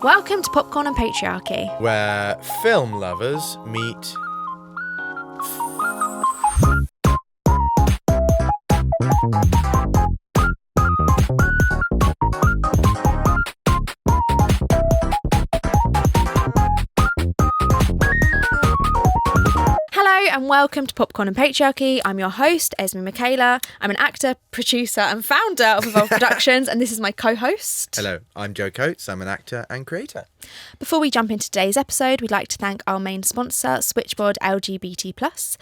Welcome to Popcorn and Patriarchy, where film lovers meet and welcome to Popcorn and Patriarchy. I'm your host, Esme and Michaela. I'm an actor, producer and founder of Evolve Productions, and this is my co-host. Hello, I'm Joe Coates. I'm an actor and creator. Before we jump into today's episode, we'd like to thank our main sponsor, Switchboard LGBT+,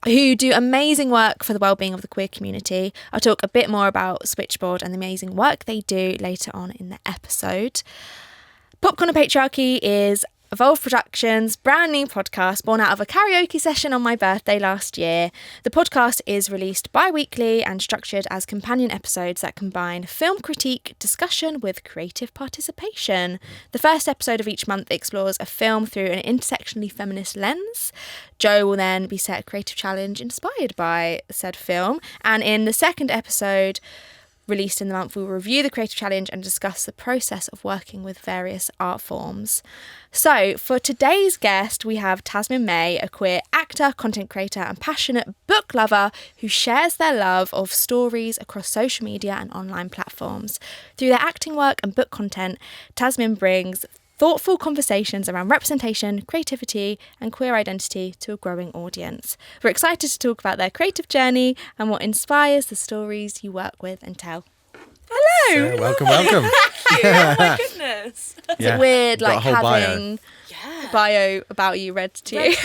who do amazing work for the wellbeing of the queer community. I'll talk a bit more about Switchboard and the amazing work they do later on in the episode. Popcorn and Patriarchy is Evolve Productions' brand new podcast born out of a karaoke session on my birthday last year. The podcast is released bi-weekly and structured as companion episodes that combine film critique discussion with creative participation. The first episode of each month explores a film through an intersectionally feminist lens. Joe will then be set a creative challenge inspired by said film, and in the second episode released in the month, we will review the creative challenge and discuss the process of working with various art forms. So, for today's guest, we have Tazmyn-Mei, a queer actor, content creator and passionate book lover who shares their love of stories across social media and online platforms. Through their acting work and book content, Tazmyn brings thoughtful conversations around representation, creativity and queer identity to a growing audience. We're excited to talk about their creative journey and what inspires the stories you work with and tell. Hello! So, welcome. Thank you. Oh my goodness. Is it weird like having a bio about you read to you?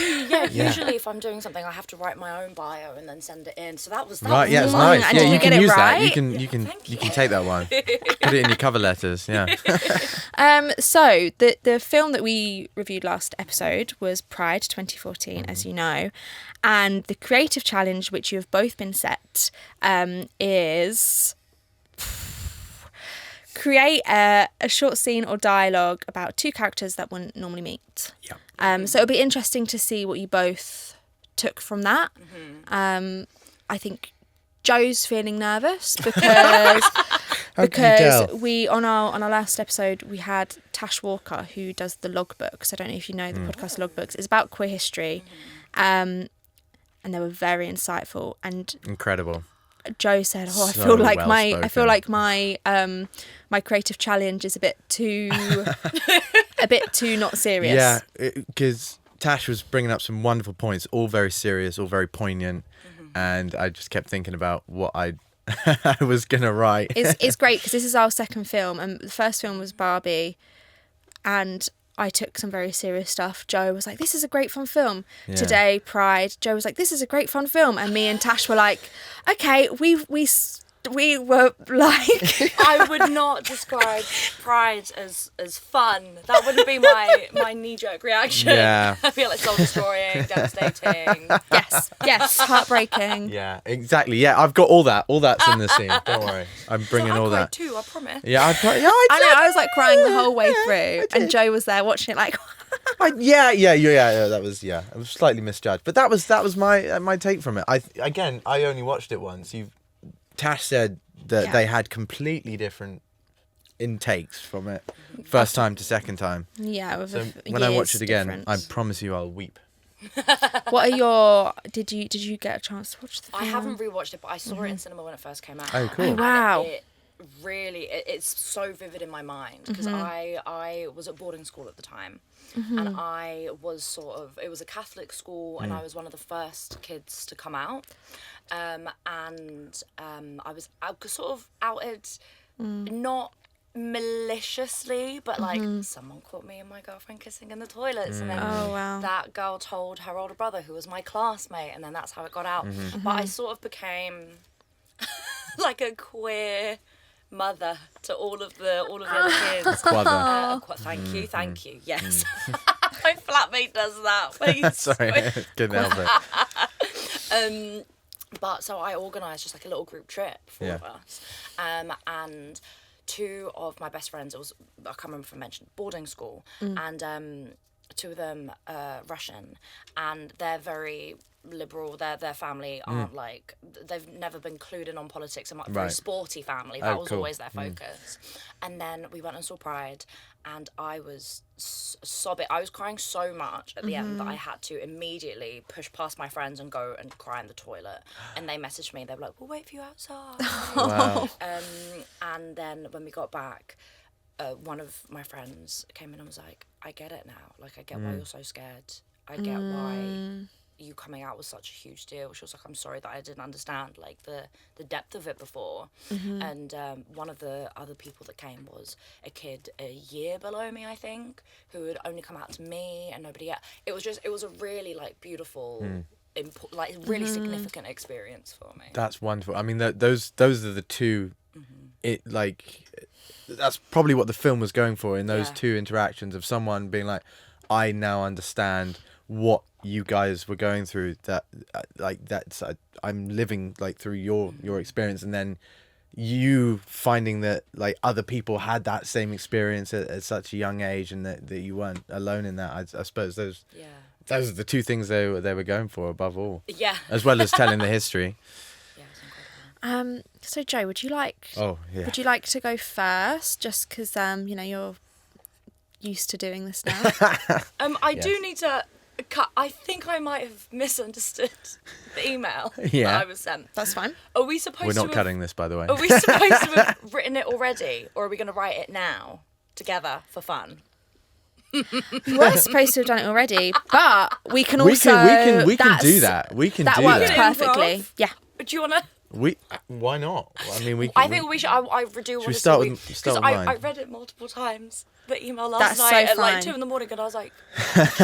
Usually if I'm doing something I have to write my own bio and then send it in. So that was right, yeah, it's nice. nice. And yeah, did you you can get it use right? that. You can take that one. Put it in your cover letters, yeah. So the film that we reviewed last episode was Pride 2014, as you know, and the creative challenge which you have both been set is create a short scene or dialogue about two characters that wouldn't normally meet. Yeah. So it'll be interesting to see what you both took from that. I think Joe's feeling nervous because we on our last episode we had Tash Walker, who does the logbooks. I don't know if you know the podcast Logbooks. It's about queer history, and they were very insightful and incredible. Joe said, I So feel like my my creative challenge is a bit too not serious. Yeah, because Tash was bringing up some wonderful points, all very serious, all very poignant, and I just kept thinking about what I was gonna write. It's great because this is our second film, and the first film was Barbie, and I took some very serious stuff. Joe was like, this is a great fun film. Yeah. Today, Pride. Joe was like, this is a great fun film. And me and Tash were like, okay, we were like... I would not describe Pride as fun. That wouldn't be my knee-jerk reaction. Yeah. I feel like soul-destroying, devastating. Yes, heartbreaking. Yeah, exactly. Yeah, I've got all that's in the scene. Don't worry, I'm bringing all that. too, I promise. Yeah, I know. I was like crying the whole way through, and Joe was there watching it like... Yeah. That was I was slightly misjudged, but that was my take from it. I only watched it once. Tash said that they had completely different intakes from it, first time to second time. Yeah, so when I watch it again, I promise you I'll weep. What are your? Did you get a chance to watch the film? I haven't rewatched it, but I saw it in cinema when it first came out. Oh, cool! Oh, wow. It's so vivid in my mind because I was at boarding school at the time, and I was it was a Catholic school, and I was one of the first kids to come out, and I was sort of outed, not maliciously, but like someone caught me and my girlfriend kissing in the toilets, and then that girl told her older brother, who was my classmate, and then that's how it got out. But I sort of became like a queer mother to all of the other kids. Thank you. Yes, my flatmate does that. Please. Sorry, couldn't help it. But so I organised just like a little group trip for all of us, and two of my best friends, I can't remember if I mentioned boarding school, and two of them Russian, and they're very liberal. Their family aren't like, they've never been clued in on politics. I'm like a very sporty family. That was cool. always their focus. And then we went and saw Pride, and I was sobbing. I was crying so much at the end that I had to immediately push past my friends and go and cry in the toilet. And they messaged me. They were like, "We'll wait for you outside." Wow. And then when we got back, one of my friends came in and was like, "I get it now. Like, I get why you're so scared. I get why you coming out was such a huge deal." She was like, "I'm sorry that I didn't understand like the depth of it before." And one of the other people that came was a kid a year below me, I think, who had only come out to me and nobody else. It was a really like beautiful, like really significant experience for me. That's wonderful. I mean, those are the two. It like that's probably what the film was going for in those two interactions of someone being like, I now understand what you guys were going through, that I'm living like through your experience, and then you finding that like other people had that same experience at such a young age, and that you weren't alone in that. I suppose those are the two things they were going for above all, as well as telling the history. So Joe, would you like would you like to go first, just because you're used to doing this now? I do need to cut. I think I might have misunderstood the email that I was sent. That's fine. Are we supposed We're to not cutting this, by the way. Are we supposed to have written it already, or are we going to write it now together for fun? We were supposed to have done it already, but we can also we can do that. We can do that. That works perfectly. Yeah. Do you want to? Why not? I mean, I think we should. I do want to start with mine? I read it multiple times. The email last That's night so at like fine. 2 in the morning, and I was like,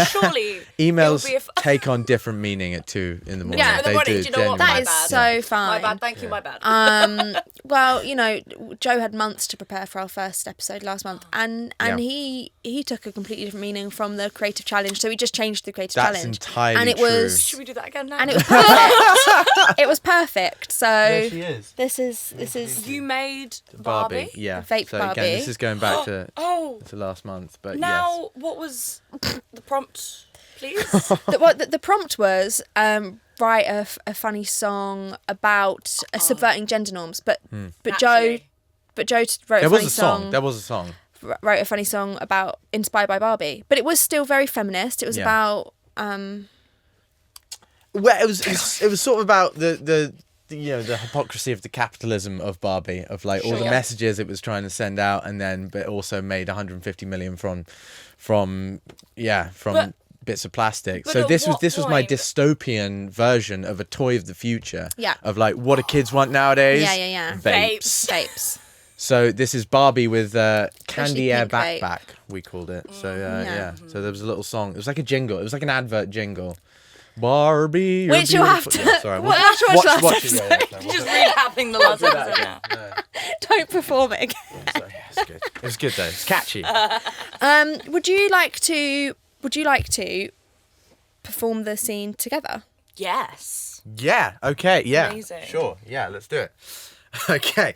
surely emails it will be take on different meaning at 2 in the morning. Yeah, in the morning. Do you know what? That My is bad. so fine. My bad. Thank you. My bad. Well, Joe had months to prepare for our first episode last month, and he took a completely different meaning from the creative challenge. So we just changed the creative That's challenge, entirely and it true. was Should we do that again now? and it was perfect. It was perfect. So There she is. this is You made Barbie. Barbie. Yeah. Vape so Barbie. Again, this is going back to Oh, last month, but now what was the prompt, please? the prompt was write a funny song about subverting gender norms, but Joe wrote yes. a There funny was a song. There was a song. wrote a funny song about inspired by Barbie, but it was still very feminist. It was about Well, it was sort of about the hypocrisy of the capitalism of Barbie, of like all the messages it was trying to send out, and then but also made 150 million from bits of plastic. But So at this what was my point? dystopian version of a toy of the future. Yeah. Of like what do kids want nowadays? Yeah. Vapes. So this is Barbie with candy air pink vape. backpack, we called it. So so there was a little song. It was like a jingle. It was like an advert jingle. Barbie, you're Which you'll have beautiful. to Sorry, watch last watch it. episode. Just recapping the last episode now. Don't perform it again. Sorry, it's good. It was good though. It's catchy. Would you like to perform the scene together? Yes. Yeah. Okay. Yeah. Amazing. Sure. Yeah. Let's do it. Okay.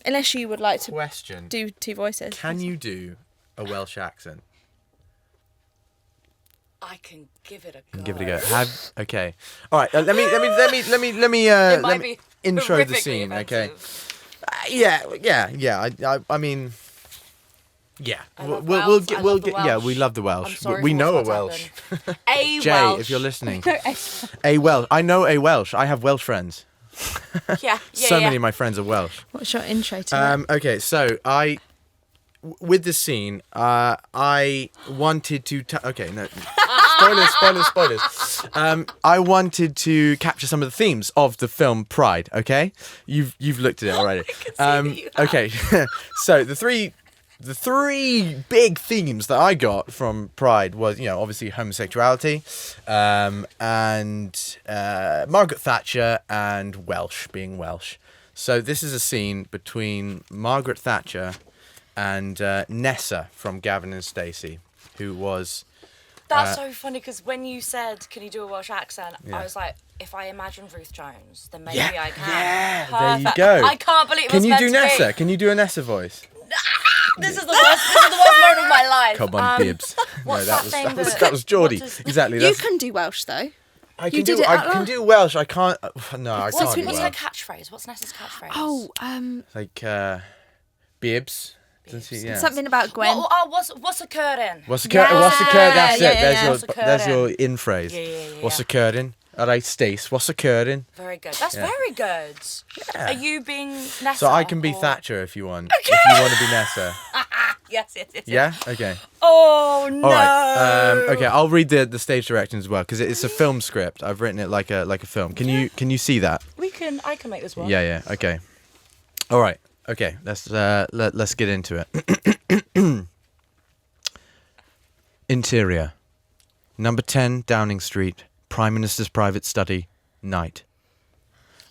Unless you would like to Question. do two voices. Can you do a Welsh accent? I can give it a go. Give it a go. Okay. All right. Let me It might be intro the horrifically scene. Okay. offensive. I mean. Yeah, I love we'll Welsh. get I we'll love the get yeah. Welsh. We love the I'm Welsh. sorry We for know a what's Welsh. happened. A Jay, Welsh. if you're listening, a Welsh. I know a Welsh. I have Welsh friends. Yeah. So many of my friends are Welsh. What's your intro to that? Okay, so with this scene, I wanted to. Okay, no. Spoilers. I wanted to capture some of the themes of the film Pride. Okay, you've looked at it already. Okay, so the three big themes that I got from Pride was, obviously homosexuality, and Margaret Thatcher and Welsh, being Welsh. So this is a scene between Margaret Thatcher and Nessa from Gavin and Stacey, who was... That's so funny, because when you said, can you do a Welsh accent, Yeah. I was like, if I imagine Ruth Jones, then maybe Yeah, I can. yeah, Perfect. there you go. I can't believe it Can was you meant do to Nessa? be. Can you do a Nessa voice? This is the worst moment of my life. Come on, Bibbs. what's that thing that was Geordie. what does- Exactly. You That's, can do Welsh though. I can you do did it I out can loud. do Welsh. I can't. No, I can't do What's her Welsh. catchphrase? What's Nessa's catchphrase? Oh, Like Bibbs, Yeah. Something about Gwen. What's occurring? What's occurring? What's occurring? That's Yeah, it. yeah, yeah. There's your in phrase. Yeah. What's occurring? All right, Stace. What's occurring? Very good. That's very good. Yeah. Are you being Nessa? So I can be or- Thatcher if you want. If you want to be Nessa. Yes. Yeah. Okay. Oh no. All right. Okay. I'll read the stage directions as well because it's a film script. I've written it like a film. Can you see that? I can make this work. Yeah. Okay. All right. Okay. Let's get into it. Interior. Number 10 Downing Street. Prime Minister's private study. Night.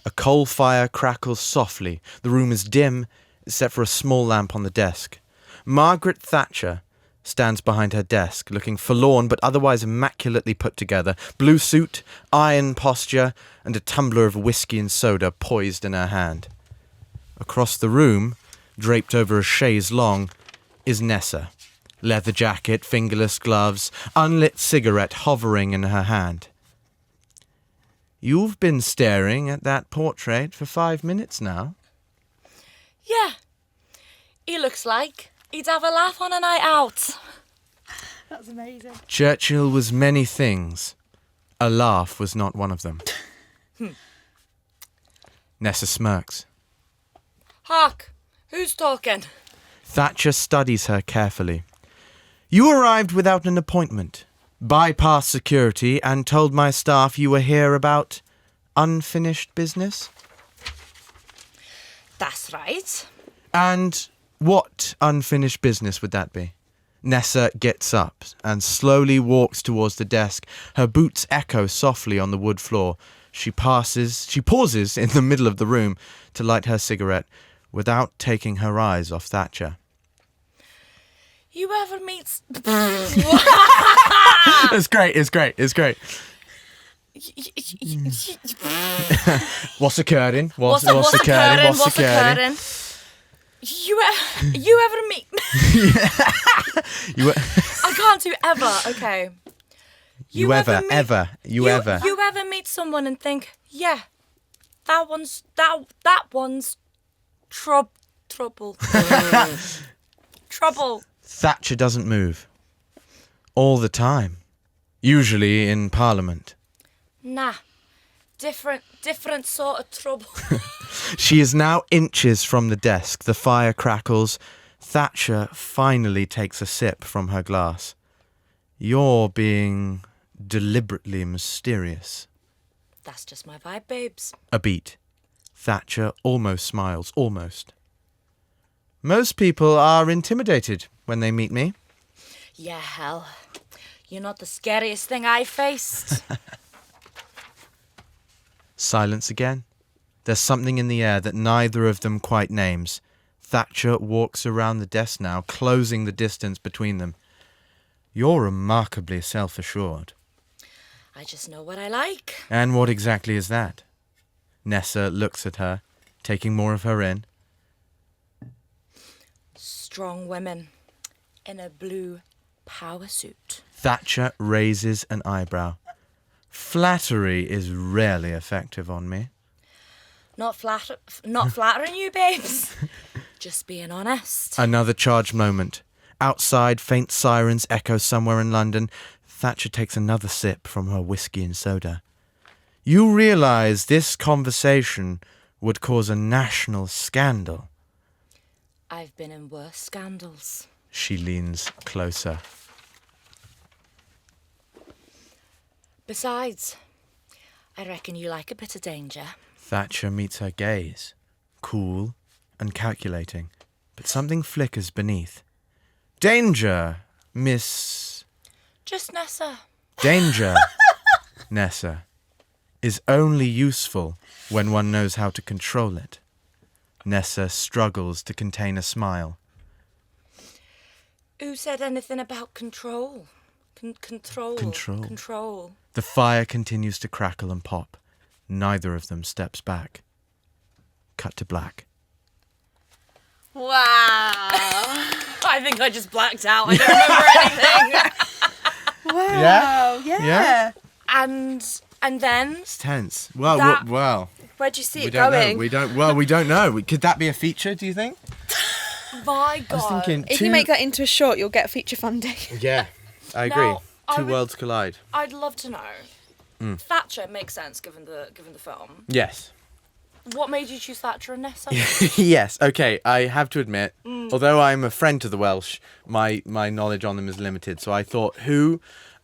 A coal fire crackles softly. The room is dim, except for a small lamp on the desk. Margaret Thatcher stands behind her desk, looking forlorn but otherwise immaculately put together. Blue suit, iron posture, and a tumbler of whiskey and soda poised in her hand. Across the room, draped over a chaise longue, is Nessa. Leather jacket, fingerless gloves, unlit cigarette hovering in her hand. You've been staring at that portrait for 5 minutes now. Yeah. He looks like he'd have a laugh on a night out. That's amazing. Churchill was many things. A laugh was not one of them. Nessa smirks. Hark. Who's talking? Thatcher studies her carefully. You arrived without an appointment, bypassed security, and told my staff you were here about unfinished business? That's right. And what unfinished business would that be? Nessa gets up and slowly walks towards the desk. Her boots echo softly on the wood floor. She pauses in the middle of the room to light her cigarette without taking her eyes off Thatcher. You ever meet... It's great. What's occurring? What's occurring? You ever meet... I can't do ever, okay. You ever meet someone and think, yeah, that one's trouble. Trouble. Thatcher doesn't move. All the time. Usually in Parliament. Nah. Different sort of trouble. She is now inches from the desk. The fire crackles. Thatcher finally takes a sip from her glass. You're being deliberately mysterious. That's just my vibe, babes. A beat. Thatcher almost smiles. Almost. Most people are intimidated when they meet me. Yeah, hell. You're not the scariest thing I faced. Silence again. There's something in the air that neither of them quite names. Thatcher walks around the desk now, closing the distance between them. You're remarkably self-assured. I just know what I like. And what exactly is that? Nessa looks at her, taking more of her in. Strong women in a blue power suit. Thatcher raises an eyebrow. Flattery is rarely effective on me. Not flattering you, babes. Just being honest. Another charged moment. Outside, faint sirens echo somewhere in London. Thatcher takes another sip from her whiskey and soda. You realise this conversation would cause a national scandal. I've been in worse scandals. She leans closer. Besides, I reckon you like a bit of danger. Thatcher meets her gaze, cool and calculating, but something flickers beneath. Danger, Miss... Just Nessa. Danger, Nessa, is only useful when one knows how to control it. Nessa struggles to contain a smile. Who said anything about control? Control. The fire continues to crackle and pop. Neither of them steps back. Cut to black. Wow. I think I just blacked out. I don't remember anything. Wow. Yeah. And then... It's tense. Well, That- well. Where do you see We it don't going? know. We don't know. Could that be a feature, do you think? My God. I was thinking If you make that into a short, you'll get feature funding. Yeah, I agree. Now, Two worlds collide. I'd love to know. Thatcher makes sense given the film. Yes. What made you choose Thatcher and Nessa? Yes. Okay. I have to admit, although I'm a friend to the Welsh, my knowledge on them is limited. So I thought,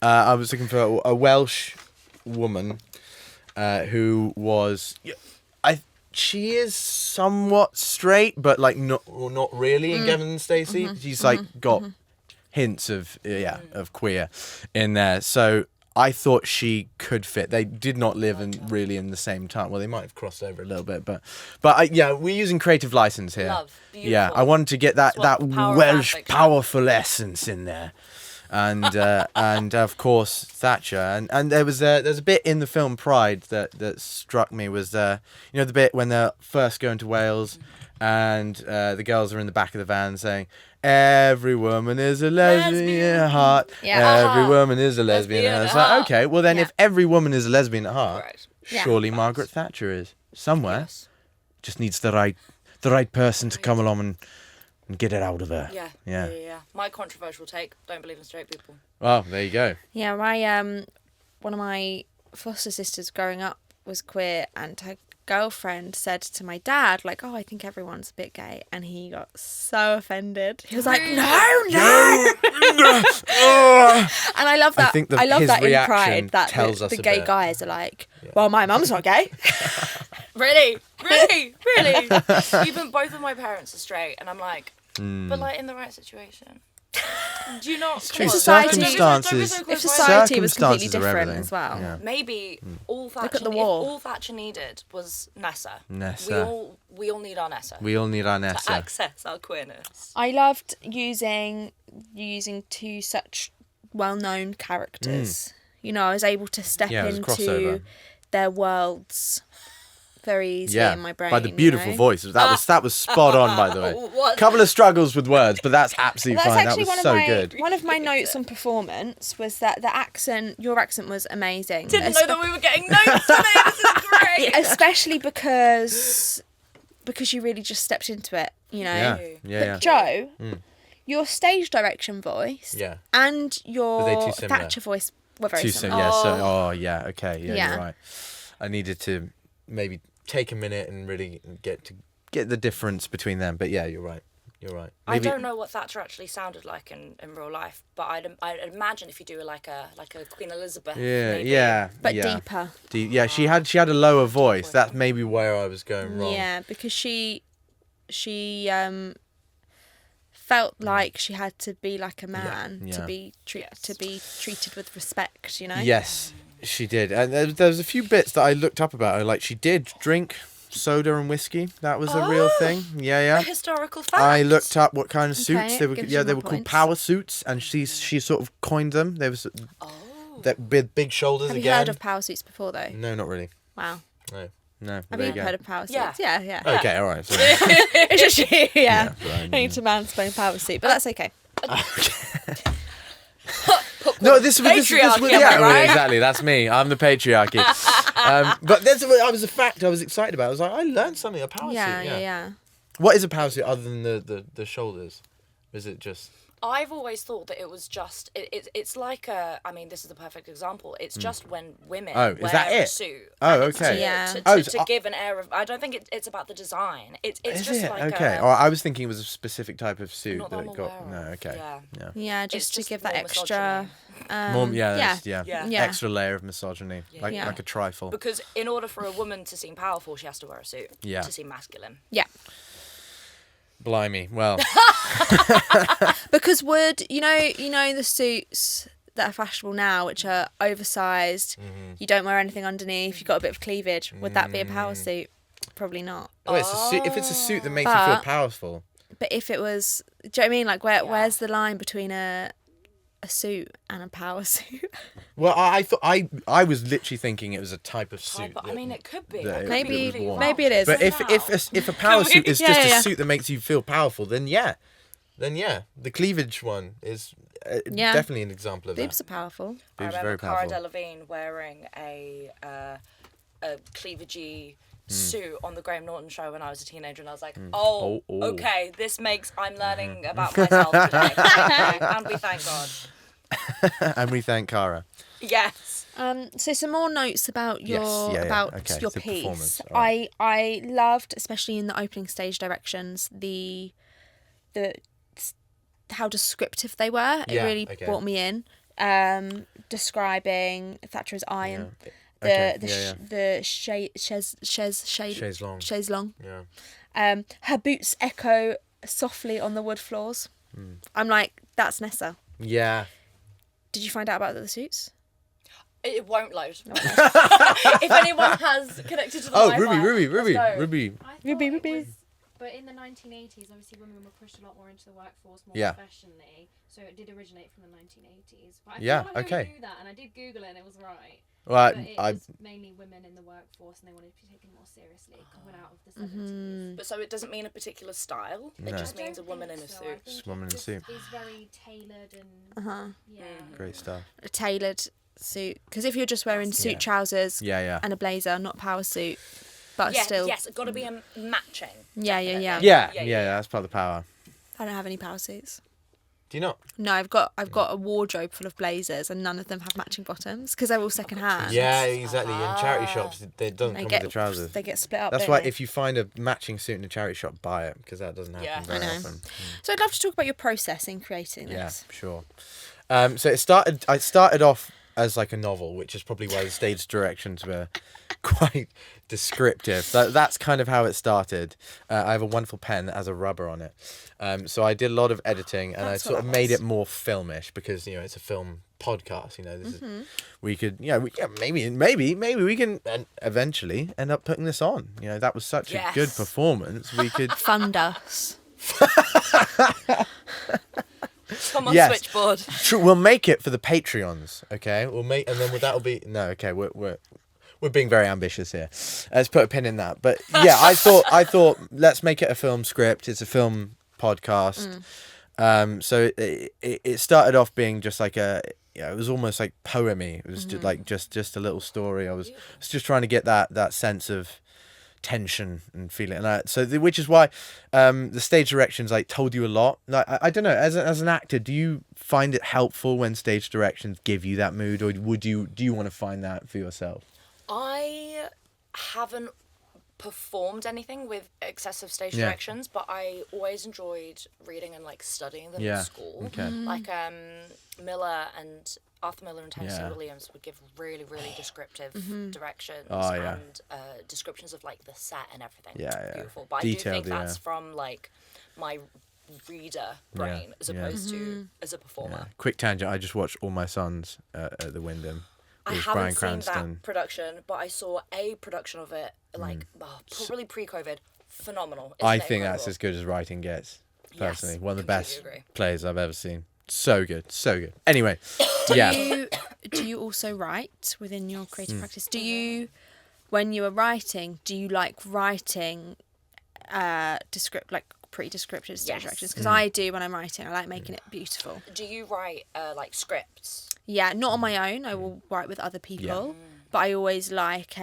I was looking for a Welsh woman who was. She is somewhat straight, but like not really in Gebbett and Stacey. She's like got hints of of queer in there. So I thought she could fit. They did not live really in the same time. Well, they might have crossed over a little bit, but we're using creative license here. Love, beautiful. Yeah, I wanted to get that power of Welsh fanfiction. powerful essence in there. And and of course Thatcher, and there's a bit in the film Pride that struck me was the bit when they're first going to Wales, and the girls are in the back of the van saying, "Every woman is a lesbian at heart. Every woman is a lesbian." And I was like, okay, well then if every woman is a lesbian at heart, Right. surely Margaret Thatcher is somewhere. Yes. Just needs the right person to come along and get it out of her. Yeah. My controversial take, don't believe in straight people. Well, there you go. Yeah, my one of my foster sisters growing up was queer, and her girlfriend said to my dad, like, "Oh, I think everyone's a bit gay," and he got so offended. He was like, "No!" And I love that. I love that in Pride that the gay guys are like, "Well, my mum's not gay." Really? Even both of my parents are straight, and I'm like, but like in the right situation. Do you not? It's true. Come on, Circumstances. don't be so If society was completely Circumstances are different everything. as well. Yeah. maybe all Thatcher. Look at the if war. all Thatcher needed was Nessa. We all need our Nessa. We all need our To Nessa. access our queerness. I loved using two such well-known characters. You know, I was able to step Yeah, it was a crossover. into their worlds very easily in my brain. By the beautiful voice. That was spot on, by the way. What? Couple of struggles with words, but that's absolutely That's fine. That actually was one so of my good. one of my notes on performance was that your accent was amazing. Didn't know that we were getting notes today. This is great. Especially because you really just stepped into it, you know. Yeah. Joe, your stage direction voice Yeah. and your Were they too similar? Thatcher voice were very Too similar. soon. Okay. Yeah, Yeah. you're right. I needed to maybe take a minute and really get the difference between them. But yeah, you're right. I don't know what Thatcher actually sounded like in real life, but I'd imagine if you do like a Queen Elizabeth. maybe. But deeper. She had a lower voice. That's maybe where I was going wrong. Yeah, because she felt like she had to be like a man to be treated with respect, you know. Yes, she did. And there was a few bits that I looked up about her. Like she did drink soda and whiskey. That was a real thing. A historical fact. I looked up what kind of suits they were. gives Yeah, you they more were called points. power suits, and she sort of coined them. There was that big shoulders Have you again. heard of power suits before though? No, not really. Wow. No. Have there you go. heard of power Yeah. suits? Yeah. Okay, all right. Sorry. It's just you, yeah. right, I need to mansplain power suit, but that's okay. No, this was Patriarchy, am I well, right? exactly. That's me. I'm the patriarchy. But I was a fact I was excited about. I was like, I learned something. A power suit. Yeah. What is a power suit other than the shoulders? Is it just? I've always thought that it was just it's like this is the perfect example. It's just when women Oh, wear is that a it? suit. Oh, and it's okay. To give an air of. I don't think it's about the design. It's Is just it? like Okay. Or I was thinking it was a specific type of suit Not that that it I'm got. aware No. of. Okay. Yeah. Yeah, just It's to just give that more extra. Yeah. Extra layer of misogyny, like a trifle. Because in order for a woman to seem powerful, she has to wear a suit. Yeah. To seem masculine. Yeah. Blimey. Well. Because you know the suits that are fashionable now, which are oversized, you don't wear anything underneath, you've got a bit of cleavage. Would that be a power suit? Probably not. Oh, it's a suit. If it's a suit that makes you feel powerful. But if it was, do you know what I mean? Like, where's the line between a suit and a power suit? Well, I thought I was literally thinking it was a type of suit. But I mean, it could be. that It could it be was really worn. wrong. Maybe it is. But if a power suit is just Yeah. a suit that makes you feel powerful, then yeah, the cleavage one is definitely an example of Boobs that. are powerful. I Boobs remember very Cara powerful. Delevingne wearing a cleavagey suit on the Graham Norton show when I was a teenager, and I was like, okay, I'm learning about myself today. And we thank God. And we thank Cara. Yes. So some more notes about your your piece. Performance. Right. I loved, especially in the opening stage directions, the how descriptive they were. It really brought me in. Describing Thatcher's iron, the chaise longue. Yeah. Her boots echo softly on the wood floors. I'm like, that's Nessa. Yeah. Did you find out about the suits? It won't load. If anyone has connected to the Wi-Fi, Ruby. But in the 1980s, obviously women were pushed a lot more into the workforce more professionally. So it did originate from the 1980s. But I feel like I knew that, and I did Google it, and it was right. Well, but it was mainly women in the workforce, and they wanted to be taken more seriously coming out of the 70s. But so it doesn't mean a particular style. No. It just means a woman in a suit. Just a woman in a suit. It's very tailored and Great stuff. A tailored suit, because if you're just wearing suit trousers and a blazer, not a power suit, but still, yes, it's got to be a matching. Yeah. That's part of the power. I don't have any power suits. Do you not? No, I've got a wardrobe full of blazers, and none of them have matching bottoms because they're all second hand. Yeah, exactly. In charity shops, they don't come with the trousers. They get split up. That's why if you find a matching suit in a charity shop, buy it, because that doesn't happen very often. So I'd love to talk about your process in creating this. Yeah, sure. So I started off as like a novel, which is probably why the stage directions were quite descriptive. That's kind of how it started. I have a wonderful pen that has a rubber on it. So I did a lot of editing, and I sort of made it more filmish, because it's a film podcast. This is, we could maybe we can eventually end up putting this on. That was such a good performance. We could fund us. Come on, Switchboard. True, we'll make it for the Patreons, okay? We'll make, and then that'll be okay. We're being very ambitious here. Let's put a pin in that. But yeah, I thought let's make it a film script. It's a film podcast. So it started off being just like it was almost like poemy. It was just a little story. I was just trying to get that sense of tension and feeling, and which is why the stage directions told you a lot. I don't know, as an actor, do you find it helpful when stage directions give you that mood, or do you want to find that for yourself? I haven't performed anything with excessive stage directions, but I always enjoyed reading and studying them in school. Okay. Like Arthur Miller and Tennessee Williams would give really, really descriptive directions and descriptions of the set and everything. Yeah. Beautiful. But Detailed, I do think that's from my reader brain as opposed to as a performer. Yeah. Quick tangent. I just watched All My Sons at the Wyndham. I haven't seen that production, but I saw a production of it probably pre-COVID. Phenomenal. I think that's as good as writing gets. Personally, one of the best plays I've ever seen. So good. Anyway, Do you also write within your creative practice? When you are writing, do you like writing pretty descriptive stage directions? Because I do when I'm writing. I like making it beautiful. Do you write scripts? Yeah, not on my own. I will write with other people, but I always like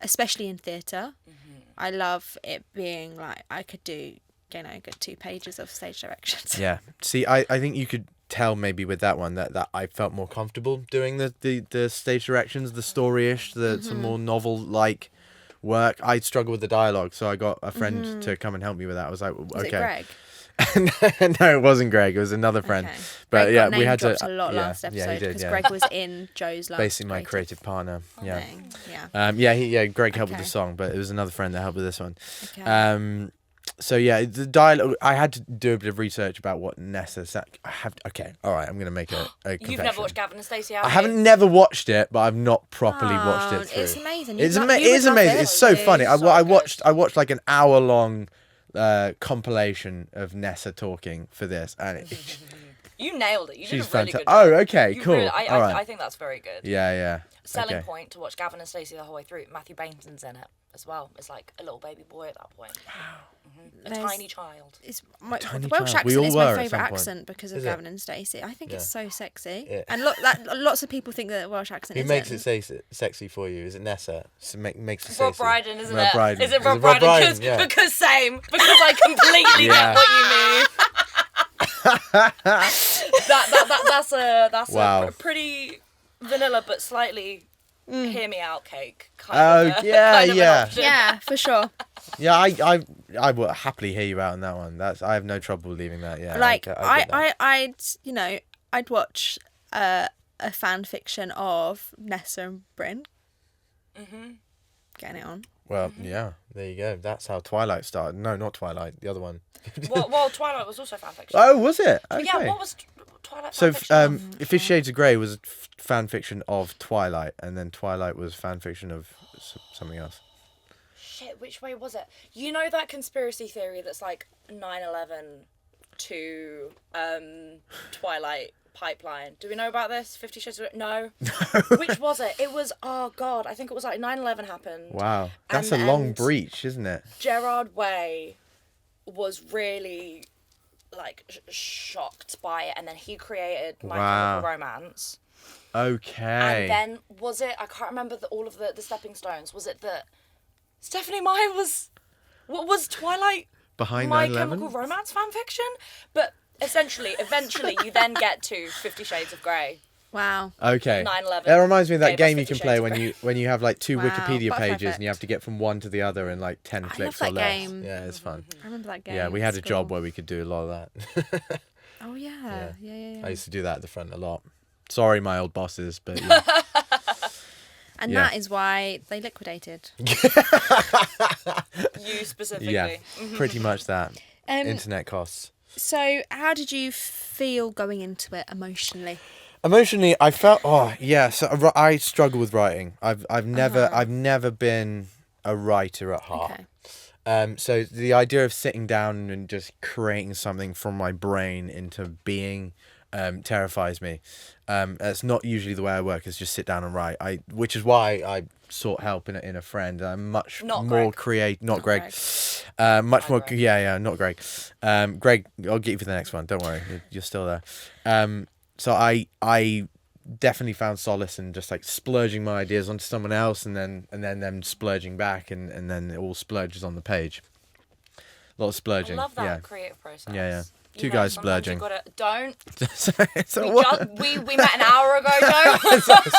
especially in theatre. I love it being I could do good 2 pages of stage directions. Yeah. See, I think you could tell maybe with that one that I felt more comfortable doing the stage directions, the story-ish, some more novel-like work. I struggle with the dialogue, so I got a friend to come and help me with that. I was like, okay. Was it Greg? No, it wasn't Greg. It was another friend. Okay. But Greg yeah, we had to a lot last episode because Greg was in Joe's last. Basically, my creative partner. Thing. Greg helped with the song, but it was another friend that helped with this one. Okay. So yeah, the dialogue. I had to do a bit of research about what Nessa said. All right. I'm gonna make a confession. You've never watched Gavin and Stacey? I haven't never watched it, but I've not properly watched it through. It's amazing. It is amazing. It's so funny. I watched like an hour-long compilation of Nessa talking for this, and You nailed it. You She's did a really fantastic. good job. Oh, okay, You cool. Really, All right. I think that's very good. Yeah. Selling Okay. point to watch Gavin and Stacey the whole way through. Matthew Bainton's in it as well. It's like a little baby boy at that point. Wow. A tiny child. It's Tiny the Welsh child. We accent all is were my at favourite some point. accent because of Is it? Gavin and Stacey. I think it's so sexy. Yeah. And lots of people think that the Welsh accent Who isn't. makes it sexy for you? Is it Nessa? Makes it Rob sexy. Brydon, isn't Rob it? Brydon. Is it Rob Rob Brydon? Brydon? Yeah. Because same. Because I completely Yeah. get what you mean. That's Wow. a pretty vanilla but slightly hear me out cake kind of. Kind of an option. Yeah, for sure. Yeah, I will happily hear you out on that one. I have no trouble leaving that. Yeah, Like I get that. I'd watch a fan fiction of Nessa and Bryn. Getting it on. Well, yeah, there you go. That's how Twilight started. No, not Twilight. The other one. Well, Twilight was also fan fiction. Oh, was it? Okay. Yeah, what was Twilight So, fan fiction? 50 Shades of Grey was fan fiction of Twilight, and then Twilight was fan fiction of something else. Shit, which way was it? You know that conspiracy theory that's like 9/11 to Twilight pipeline. Do we know about this? 50 Shades of Grey? No. Which was it? It was, oh God, I think it was like 9/11 happened. Wow, that's And- a long and breach, isn't it? Gerard Way was really like shocked by it, and then he created My Chemical Romance. Okay. And then was it? I can't remember all of the stepping stones. Was it that Stephanie Meyer was? What was Twilight? Behind My 9/11? Chemical Romance fan fiction, but eventually, you then get to 50 Shades of Grey. Wow. Okay. 9/11 That reminds me of that gave us game you 50 can play Shades of when you have like two Wow, Wikipedia Butterfly pages and Effect. you have to get from one to the other in like 10 clicks or that less. game. Yeah, it's fun. I remember that game. Yeah, we had at a job school. where we could do a lot of that. Oh yeah. Yeah. I used to do that at the front a lot. Sorry, my old bosses, but yeah. And Yeah. that is why they liquidated. You specifically. Yeah, pretty much that. Um, Internet costs. So, how did you feel going into it emotionally? Emotionally, I felt so I struggle with writing. I've never been a writer at heart. Okay. So the idea of sitting down and just creating something from my brain into being terrifies me. That's not usually the way I work. Is just sit down and write. Which is why I sought help in a friend. I'm much Not more Greg. creative. Not Greg. Greg. Much more. Greg. Yeah, not Greg. Greg, I'll get you for the next one. Don't worry, you're still there. So I definitely found solace in just like splurging my ideas onto someone else, and then them splurging back, and then it all splurges on the page. A lot of splurging. I love that Yeah. creative process. Yeah. You Two know, guys sometimes splurging. you don't. So what? We met an hour ago, Joe.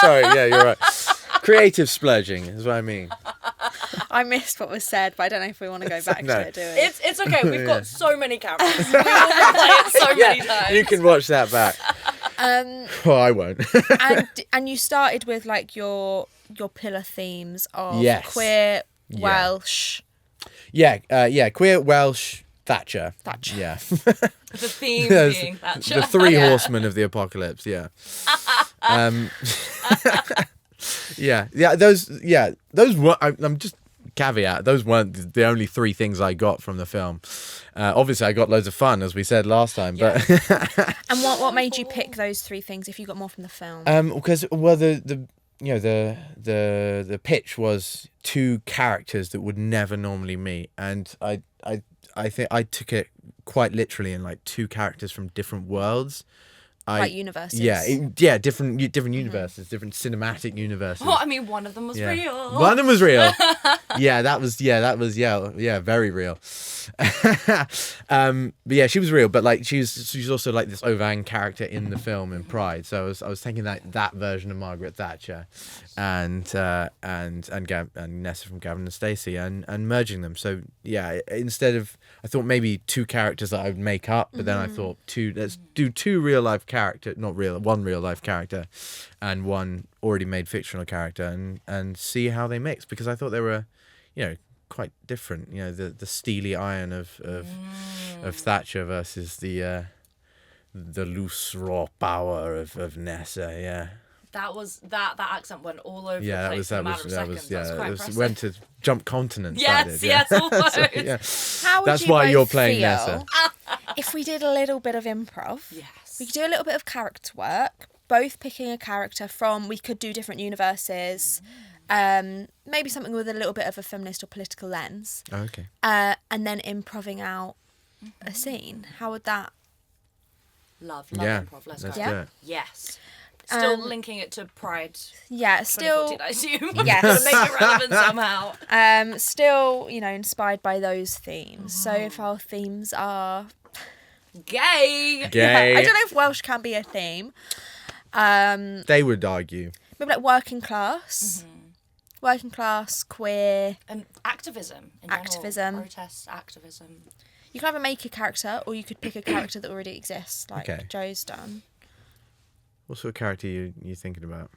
Sorry, yeah, you're right. Creative splurging is what I mean. I missed what was said, but I don't know if we want to go back No. to it, do we? It's okay. We've got so many cameras. We will replay it so many times. You can watch that back. Well, I won't. and you started with like your pillar themes of Yes. queer, Yeah. Welsh. Yeah, queer, Welsh, Thatcher. Thatcher. Yeah. The theme Yes, being that. the three horsemen of the apocalypse. Yeah. Those were. I'm just caveat. Those weren't the only three things I got from the film. Obviously, I got loads of fun, as we said last time. But And what made you pick those three things if you got more from the film? because the pitch was two characters that would never normally meet, and I think I took it quite literally in like two characters from different worlds. Like universes. Different universes, different cinematic universes. Well, I mean, one of them was real. One of them was real. that was very real. But yeah, she was real, but like she's also like this overhang character in the film in Pride. So I was thinking that version of Margaret Thatcher, and Nessa from Gavin and Stacey, and merging them. So yeah, instead of, I thought maybe two characters that I would make up, but then I thought let's do two real life one real life character and one already made fictional character, and see how they mix, because I thought they were, quite different. The steely iron of Thatcher versus the loose raw power of Nessa. Yeah. That accent went all over the place in a matter of seconds. That's quite impressive. Went to jump continents. Yes, almost. Yeah. How would That's you why both you're playing feel Nessa. if we did a little bit of improv? Yes. We could do a little bit of character work, both picking a character from, we could do different universes, maybe something with a little bit of a feminist or political lens. Okay. And then improving out a scene. How would that? Love improv. Let's do go. it. Yes. Still linking it to Pride. Yeah, still. 2014, I assume. Yes. Gotta make it relevant somehow. Still, inspired by those themes. So if our themes are Gay. Gay. I don't know if Welsh can be a theme. They would argue. Maybe like working class. Working class, queer. And activism. In Activism. General. Protest, activism. You can either make a character or you could pick a character that already exists, like Okay. Joe's done. What sort of character are you thinking about?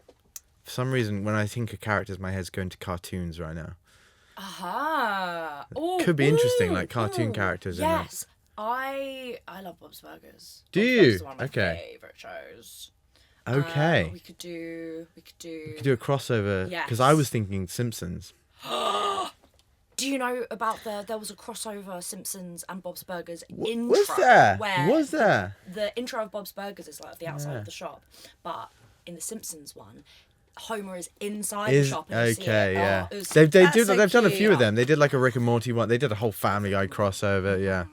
For some reason, when I think of characters, my head's going to cartoons right now. Aha. Ooh, Could be interesting, like ooh, cartoon ooh. characters. Yes. I love Bob's Burgers. Do Bob's you? Burgers is one of my Okay. favourite shows. Okay. We could do. We could do a crossover. Because I was thinking Simpsons. Do you know about there was a crossover Simpsons and Bob's Burgers intro? Was there? Where Was there? The intro of Bob's Burgers is like the outside of the shop, but in the Simpsons one, Homer is inside the shop. And you see Okay, it. yeah. Oh, it was- They've so done a few of cute. them. They did like a Rick and Morty one. They did a whole Family Guy crossover. Yeah.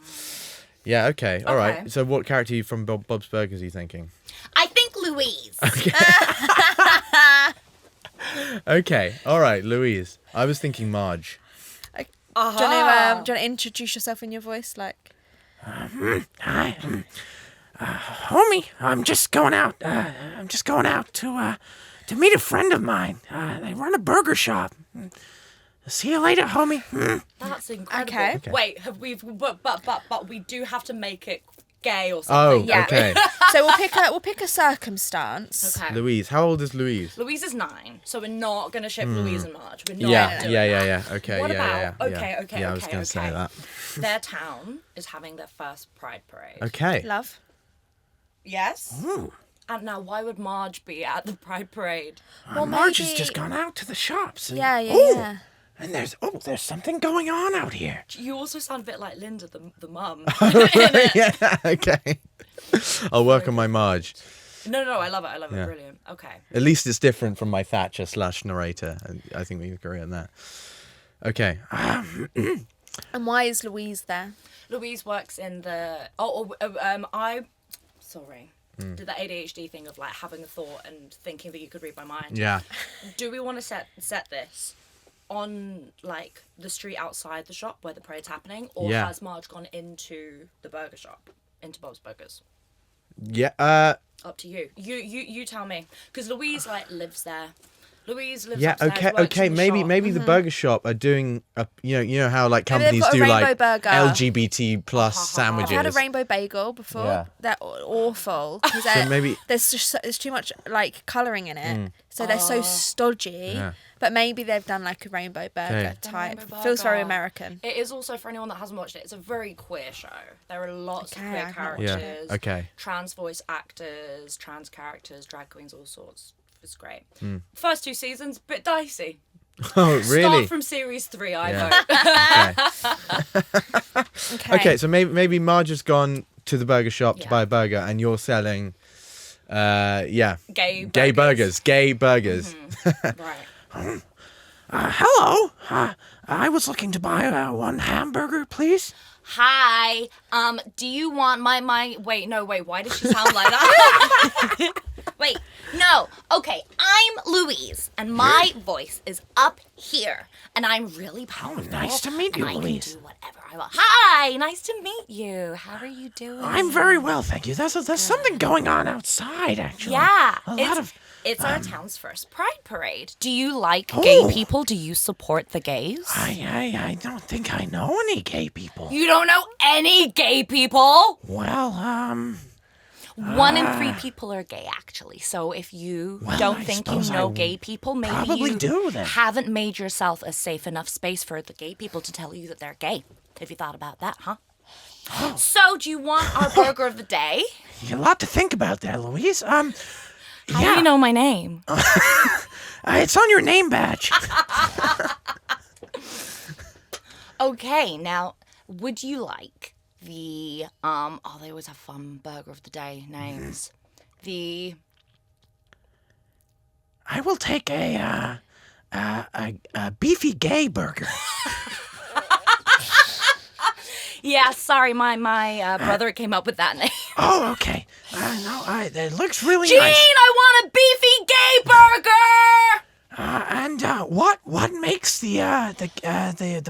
Yeah. Okay. All right. Okay. So, what character from Bob's Burgers are you thinking? I think Louise. Okay. All right, Louise. I was thinking Marge. Do you want to introduce yourself in your voice, like? Hi, homie. I'm just going out. To meet a friend of mine. They run a burger shop. See you later, homie. That's incredible. Okay. Wait, have we? But we do have to make it gay or Oh, something. Yeah. okay. So we'll pick a circumstance. Okay. Louise. How old is Louise? Louise is 9, so we're not gonna ship Louise and Marge. We're not. Yeah. doing Yeah. that. Okay. What yeah. about? Okay. Yeah, I was going to say that. Their town is having their first Pride Parade. Okay. Love. Yes. Ooh. And now, why would Marge be at the Pride Parade? Well, Marge has maybe- just gone out to the shops. And, Yeah. And there's something going on out here. You also sound a bit like Linda, the mum. Yeah. Okay. I'll work on my Marge. No, I love it. I love Yeah. it. Brilliant. Okay. At least it's different from my Thatcher / narrator. And I think we agree on that. Okay. And why is Louise there? Louise works in the. Sorry. Did that ADHD thing of like having a thought and thinking that you could read my mind. Yeah. Do we want to set this on like the street outside the shop where the parade's happening, or Yeah. has Marge gone into the burger shop, into Bob's Burgers? Yeah. Up to you. You tell me, because Louise like lives there. Louise lives Yeah. upstairs, Okay. works Okay. in the Maybe shop. the burger shop are doing a. You know how like Maybe they've companies got a do like rainbow burger. LGBT plus sandwiches. I've had a rainbow bagel before. Yeah. They're awful because maybe- there's too much like colouring in it, so they're so stodgy. Yeah. But maybe they've done like a rainbow burger Okay. type. Rainbow Feels very burger. American. It is also, for anyone that hasn't watched it, it's a very queer show. There are lots Okay, of queer I've not watched characters. Yeah. Okay. Trans voice actors, trans characters, drag queens, all sorts. It's great. Hmm. First 2 seasons, bit dicey. Oh, really? Start from series 3, I Yeah. vote. Okay. Okay. So maybe Marge has gone to the burger shop to Yeah. buy a burger, and you're selling. Gay burgers. Gay burgers. Right. Hello. I was looking to buy one hamburger, please. Hi. Do you want my wait, why does she sound like that? Wait, no. Okay, I'm Louise, and my voice is up here, and I'm really powerful. nice to meet you, and Louise. I can do whatever I want. Hi, nice to meet you. How are you doing? I'm very well, thank you. There's something going on outside, actually. Yeah, A lot of. it's our town's first Pride Parade. Do you like gay people? Do you support the gays? I don't think I know any gay people. You don't know any gay people? Well, 1 in 3 people are gay, actually. So if you don't I think you suppose know I gay people, maybe probably you do, then. haven't made yourself a safe enough space for the gay people to tell you that they're gay. Have you thought about that, huh? So, do you want our burger of the day? a lot to think about there, Louise. How do you know my name? It's on your name badge. Okay, now, would you like the they always have fun burger of the day names. I will take a beefy gay burger. Yeah, sorry, my brother came up with that name. Oh, okay. No, it looks really Gene, nice. I want a beefy gay burger. And what makes the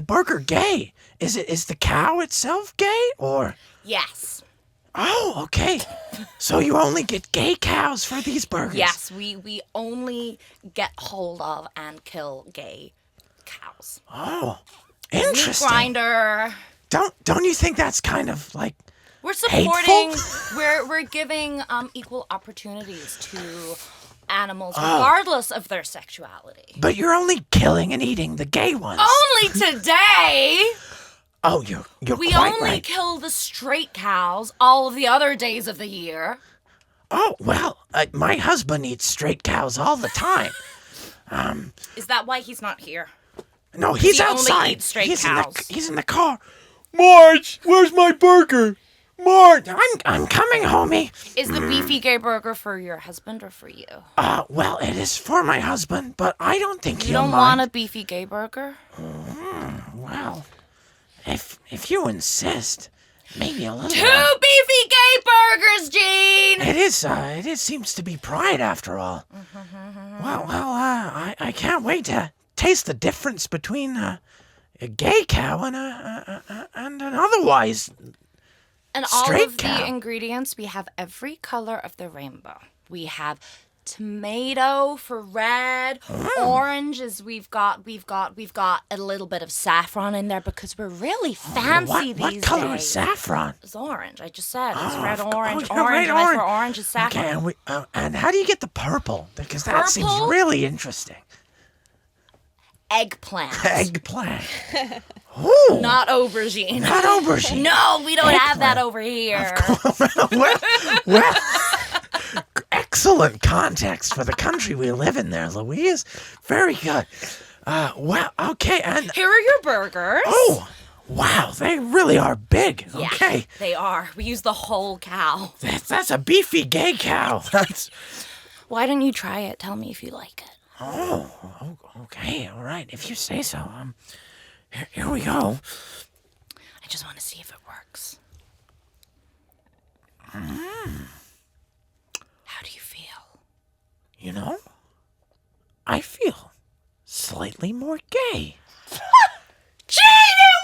burger gay? Is the cow itself gay or? Yes. Oh, okay. So you only get gay cows for these burgers? Yes, we only get hold of and kill gay cows. Oh, interesting. Meat grinder. Don't you think that's kind of like We're supporting. hateful? We're giving equal opportunities to animals, regardless of their sexuality. But you're only killing and eating the gay ones. Only today. Oh, you're We quite only right. kill the straight cows all of the other days of the year. Oh, well, my husband eats straight cows all the time. Is that why he's not here? No, he's he only outside. eats straight he's cows. He's in the car. Marge, where's my burger? Marge. I'm coming, homie. Is the beefy gay burger for your husband or for you? Well, it is for my husband, but I don't think You he'll don't mind. want a beefy gay burger? Well, if you insist, maybe a little. 2 beefy gay burgers, Gene! It seems to be pride after all. Well, I can't wait to taste the difference between a gay cow and an otherwise. And all straight of cow. the ingredients, we have every color of the rainbow. We have tomato for red, orange is we've got a little bit of saffron in there because we're really fancy What these color days. is saffron? It's orange. I just said it's Oh, red, of orange, course, orange. red, And as for orange. orange is saffron. Okay, and how do you get the purple? Because that seems Purple? really interesting. Eggplant. Eggplant. Ooh, Not aubergine. not aubergine. No, we don't have that Eggplant. over here. well, excellent context for the country we live in there, Louise. Very good. Well, okay, and Here are your burgers. oh, wow, they really are big. Yeah, Okay, they are. We use the whole cow. that's a beefy gay cow. That's Why don't you try it? Tell me if you like it. okay. All right, if you say so. Here we go. I just want to see if it works. How do you feel? You know, I feel slightly more gay. Gene, it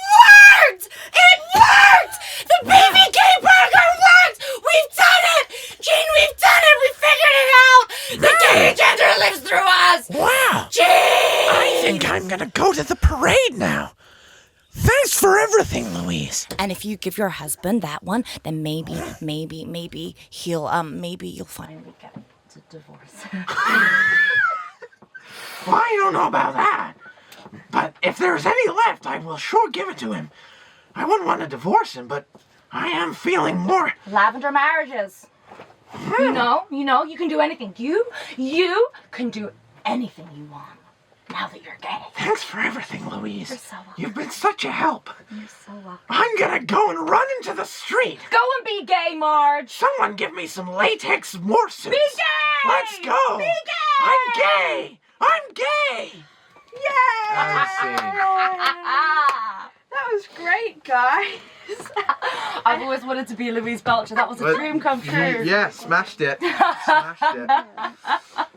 worked! It worked! The baby gay burger worked! We've done it! Gene, we've done it! We figured it out! The gay agenda lives through us! Wow. Gene! I think I'm gonna go to the parade now. Thanks for everything, Louise. And if you give your husband that one, then maybe he'll, maybe you'll finally get a divorce. Well, I don't know about that. But if there's any left, I will sure give it to him. I wouldn't want to divorce him, but I am feeling more. Lavender marriages. You know, you can do anything. You can do anything you want now that you're gay. Thanks for everything, Louise. You're so welcome. You've been such a help. You're so welcome. I'm gonna go and run into the street. Go and be gay, Marge. Someone give me some latex more suits. Be gay! Let's go. Be gay! I'm gay. I'm gay. That was great, guys. I've always wanted to be Louise Belcher. That was a dream come true. Yeah, smashed it.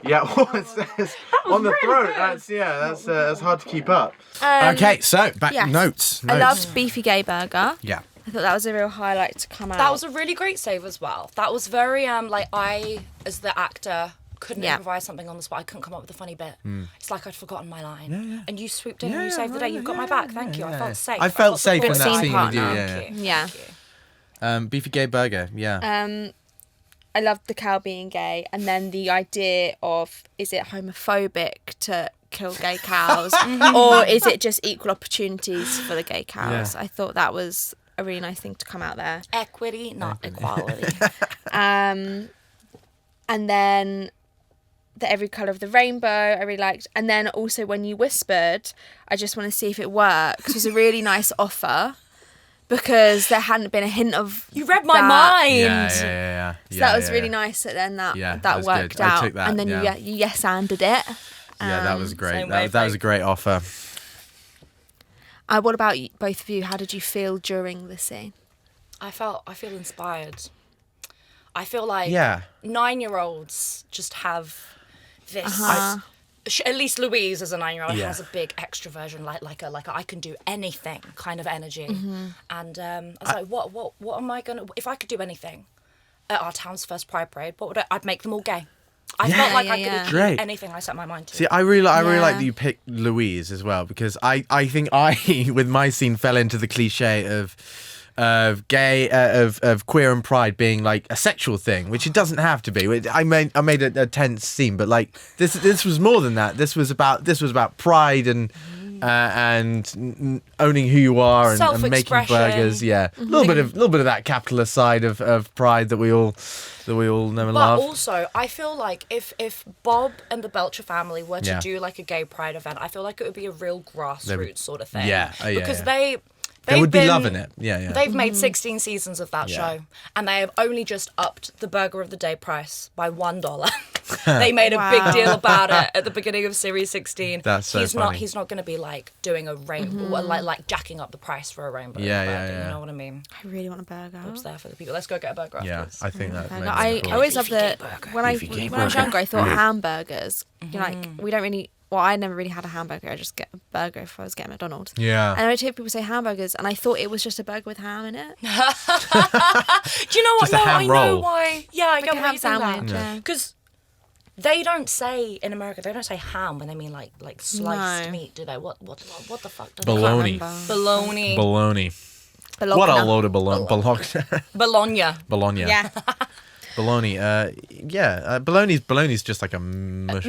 Yeah, what's this? On the throat. That's hard to keep up. Okay, so back yes. notes. I loved beefy gay burger. Yeah. I thought that was a real highlight to come out. That was a really great save as well. That was very like I, as the actor, couldn't improvise something on the spot. I couldn't come up with a funny bit. It's like I'd forgotten my line. And you swooped in and you saved the day. You've got my back. Thank you. I felt safe. I felt safe in that Scene scene with you. partner. Yeah. Yeah. Beefy gay burger. Yeah. I loved the cow being gay, and then the idea of, is it homophobic to kill gay cows, or is it just equal opportunities for the gay cows? Yeah. I thought that was a really nice thing to come out there. Equity, not equality. And then the every colour of the rainbow I really liked, and then also when you whispered, I just want to see if it works, was a really nice offer because there hadn't been a hint of. You read my that. mind. Yeah. So that was really nice that then that worked good. out, I took that, and then you yes-anded it. Yeah, that was great. Same That was a wavelength. great offer. What about both of you? How did you feel during the scene? I feel inspired. I feel like 9-year-olds just have this. At least Louise, as a 9-year-old, has a big extroversion, like a I can do anything kind of energy. And I was like, what am I gonna? If I could do anything at our town's first Pride Parade, what would I'd make them all gay. I felt like I could achieve Great. anything I set my mind to. See, I really like that you picked Louise as well, because I think with my scene fell into the cliche of gay of queer and pride being like a sexual thing, which it doesn't have to be. I made a tense scene, but like this was more than that. This was about pride and owning who you are and making burgers. Yeah, a little bit of that capitalist side of pride that we all know and love. But also, I feel like if Bob and the Belcher family were to do like a gay pride event, I feel like it would be a real grassroots sort of thing. Because they would be loving it. Yeah. They've made 16 seasons of that show, and they have only just upped the burger of the day price by $1. They made a big deal about it at the beginning of series 16. That's so funny. He's not going to be like doing a rainbow, like jacking up the price for a rainbow burger. You know what I mean? I really want a burger. It's there for the people. Let's go get a burger afterwards. I think that. I always loved it when I was younger. I thought hamburgers. You know, like we don't really. Well, I never really had a hamburger. I just get a burger if I was getting McDonald's. Yeah. And I would hear people say hamburgers, and I thought it was just a burger with ham in it. Do you know what? Just a ham I know roll. why. Yeah, I get a why ham you think that. sandwich. Because they don't say in America, they don't say ham when they mean like sliced meat, do they? What the fuck? Do they Bologna. Bologna. Bologna. Bologna. What a load of bologna. Bologna. Bologna. Yeah. Bologna. Bologna's just like a mush.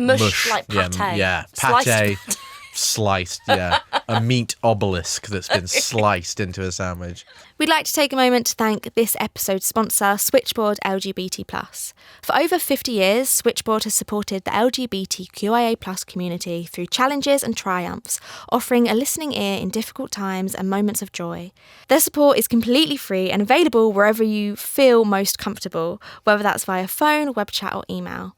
Like pate. Yeah. Sliced Pate. Sliced, yeah. A meat obelisk that's been sliced into a sandwich. We'd like to take a moment to thank this episode's sponsor, Switchboard LGBT+. For over 50 years, Switchboard has supported the LGBTQIA+ community through challenges and triumphs, offering a listening ear in difficult times and moments of joy. Their support is completely free and available wherever you feel most comfortable, whether that's via phone, web chat or email.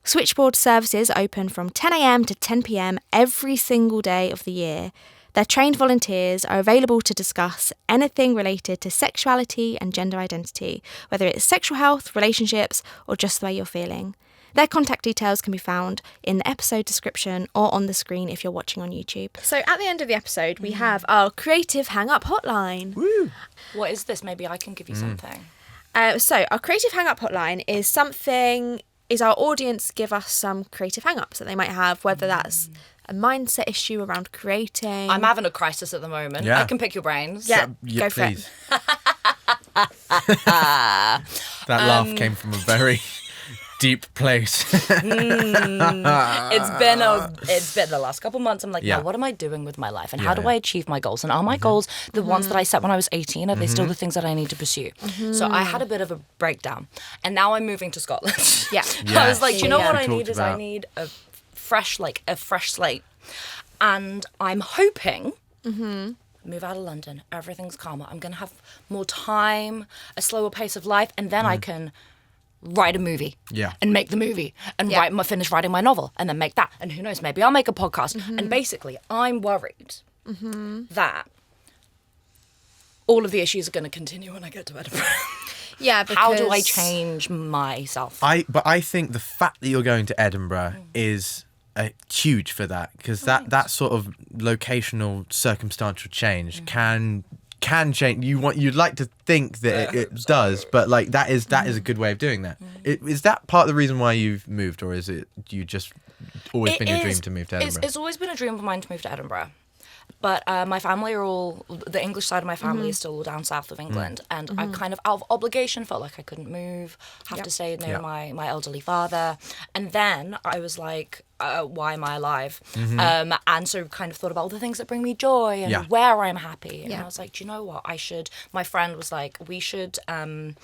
Switchboard services open from 10 a.m. to 10 p.m. every single day of the year. Their trained volunteers are available to discuss anything related to sexuality and gender identity, whether it's sexual health, relationships, or just the way you're feeling. Their contact details can be found in the episode description or on the screen if you're watching on YouTube. So at the end of the episode, we have our Creative Hangup Hotline. Woo! What is this? Maybe I can give you something. So our Creative Hangup Hotline is our audience give us some creative hang-ups that they might have, whether that's a mindset issue around creating. I'm having a crisis at the moment. Yeah. I can pick your brains. Yeah, Yeah, go for please. it. That laugh came from a very deep place. It's been the last couple months. I'm like, Yeah. now what am I doing with my life, and how do I achieve my goals? And are my goals the ones that I set when I was 18? Are they still the things that I need to pursue? So I had a bit of a breakdown, and now I'm moving to Scotland. Yeah. I was like, do you know what We I need talked is I about- need a fresh slate, and I'm hoping. Move out of London, everything's calmer. I'm gonna have more time, a slower pace of life, and then I can write a movie. Yeah. And make the movie and finish writing my novel and then make that. And who knows, maybe I'll make a podcast. And basically, I'm worried that all of the issues are going to continue when I get to Edinburgh. Yeah, because... How do I change myself? But I think the fact that you're going to Edinburgh is huge for that, because that sort of locational circumstantial change can change. You'd like to think that it does, but like that is a good way of doing that. Is that part of the reason why you've moved, or is it you just always been your dream to move to Edinburgh? It's always been a dream of mine to move to Edinburgh. But my family are all, the English side of my family is still all down south of England. And I kind of, out of obligation, felt like I couldn't move, have to stay near my elderly father. And then I was like, why am I alive? And so kind of thought about all the things that bring me joy and where I'm happy. And I was like, do you know what? My friend was like, we should, don't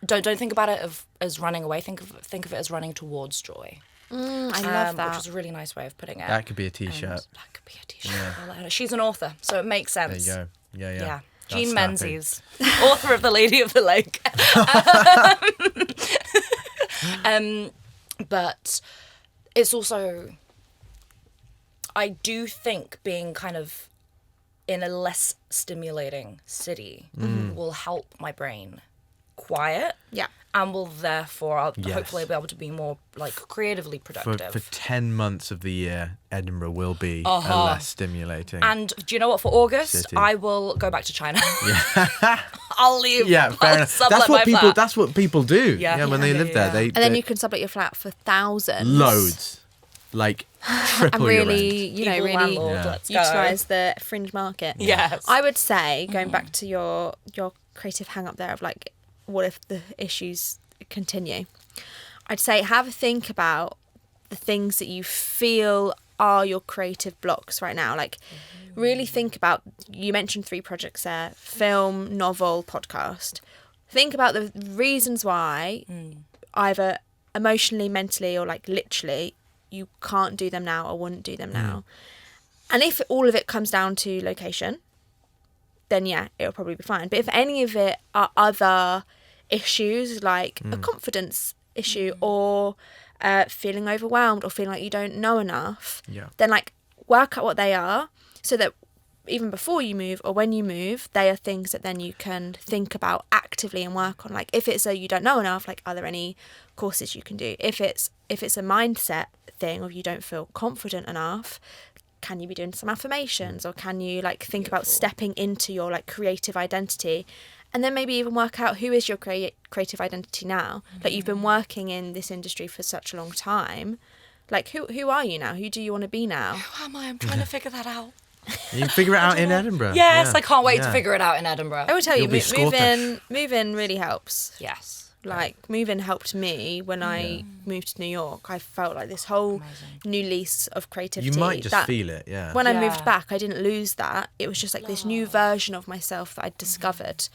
think about it as running away. Think of it as running towards joy. I love that. Which is a really nice way of putting it. That could be a t-shirt. That could be a t-shirt. She's an author, so it makes sense. There you go. Yeah. Jean snappy. Menzies, author of The Lady of the Lake. But it's also, I do think being kind of in a less stimulating city will help my brain quiet. Yeah. And will therefore, I'll Yes. hopefully be able to be more like creatively productive. For 10 months of the year, Edinburgh will be a less stimulating. And do you know what? For August, City. I will go back to China. I'll leave. Yeah, fair I'll enough. sublet my flat. That's what people do. Yeah. When they live there, they And then you can sublet your flat for thousands. loads, like triple And your really, rent. you know, Evil really landlord, Yeah. let's go. utilise the fringe market. Yes. I would say, going back to your creative hang up there of like, what if the issues continue? I'd say have a think about the things that you feel are your creative blocks right now. Like, really think about, you mentioned 3 projects there: film, novel, podcast. Think about the reasons why, either emotionally, mentally, or like literally, you can't do them now or wouldn't do them now. And if all of it comes down to location, then yeah, it'll probably be fine. But if any of it are other issues, like a confidence issue or feeling overwhelmed or feeling like you don't know enough, then like work out what they are, so that even before you move or when you move, they are things that then you can think about actively and work on. Like if it's a you don't know enough, like are there any courses you can do? If it's a mindset thing, or you don't feel confident enough, can you be doing some affirmations, or can you like think about stepping into your like creative identity, and then maybe even work out who is your creative identity now. Like you've been working in this industry for such a long time, like who are you now? Who do you want to be now? Who am I? I'm trying to figure that out. You figure it out in Edinburgh. Yes, Yeah. I can't wait to Yeah. figure it out in Edinburgh. I would tell you, You'll be Scottish. moving really helps. Yes. Like moving helped me when I moved to New York. I felt like this whole new lease of creativity. You might just that feel it, yeah. when I Yeah. moved back, I didn't lose that. It was just like this new version of myself that I'd discovered.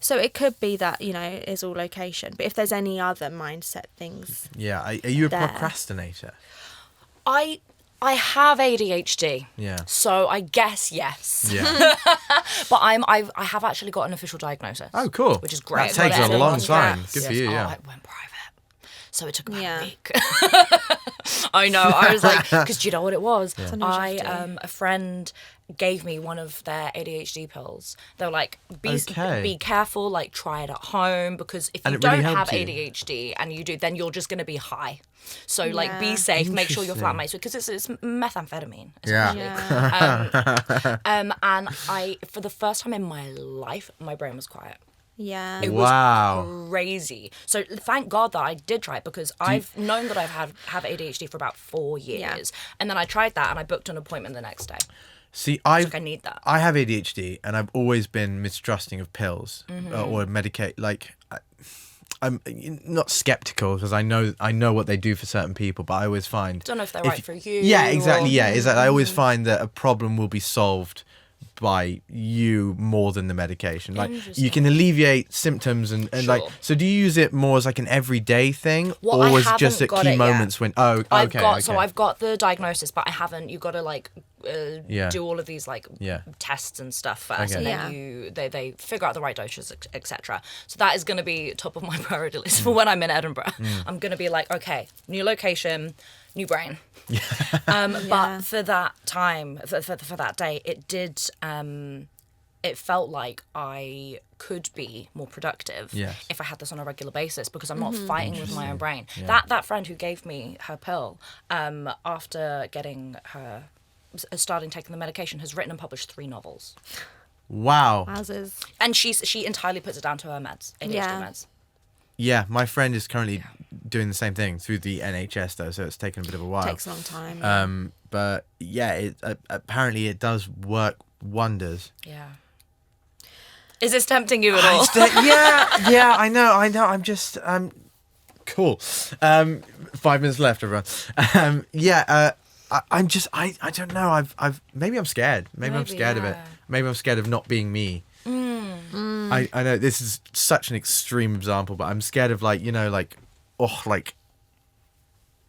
So it could be that, you know, it is all location. But if there's any other mindset things, Yeah, are you a there. procrastinator? I have ADHD. Yeah. So I guess yes. Yeah. But I have actually got an official diagnosis. Oh, cool. Which is great. That takes Got it a in long congrats. time. Good for you, Oh, yeah. it went private. So it took about Yeah. a week. I know. I was like, because do you know what it was? Sometimes you have to. A friend gave me one of their ADHD pills. They were like, Okay. be careful, like try it at home, because if And you it really don't have helped you? ADHD and you do, then you're just going to be high. So like Yeah. be safe, make sure your Interesting. flatmates, because it's methamphetamine. Yeah. yeah, And I, for the first time in my life, my brain was quiet. yeah, It Wow. was crazy. So thank God that I did try it, because I've known that I've have ADHD for about 4 years. And then I tried that and I booked an appointment the next day. See, I need that. I have ADHD, and I've always been mistrusting of pills Mm-hmm. or medicate. Like, I'm not skeptical, because I know what they do for certain people, but I always find Don't know if they're right for you. Yeah, exactly. or- Yeah, is that I always find that a problem will be solved by you more than the medication. Like you can alleviate symptoms and like. Sure. So do you use it more as like an everyday thing, Well, or I was it just haven't at got key it yet. moments when? Oh, okay. So I've got the diagnosis, but I haven't. You've got to like Yeah. do all of these like Yeah. tests and stuff first, Okay. and then they figure out the right doses, etc. So that is going to be top of my priority list for when I'm in Edinburgh. I'm going to be like, okay, new location, new brain. But for that time, for that day, it did. It felt like I could be more productive Yes. if I had this on a regular basis, because I'm not fighting with my own brain. Yeah. That friend who gave me her pill, after getting her starting taking the medication, has written and published 3 novels, Wow. Wowzers. and she entirely puts it down to her meds, ADHD Yeah. meds. Yeah, my friend is currently doing the same thing through the NHS though, so it's taken a bit of a while. Takes a long time. But yeah, it apparently it does work wonders. Yeah. Is this tempting you at all? yeah, I know. I'm just cool. 5 minutes left, everyone. I don't know. Maybe I'm scared. Maybe I'm Maybe, scared of it. yeah. Maybe I'm scared of not being me. I know this is such an extreme example, but I'm scared of like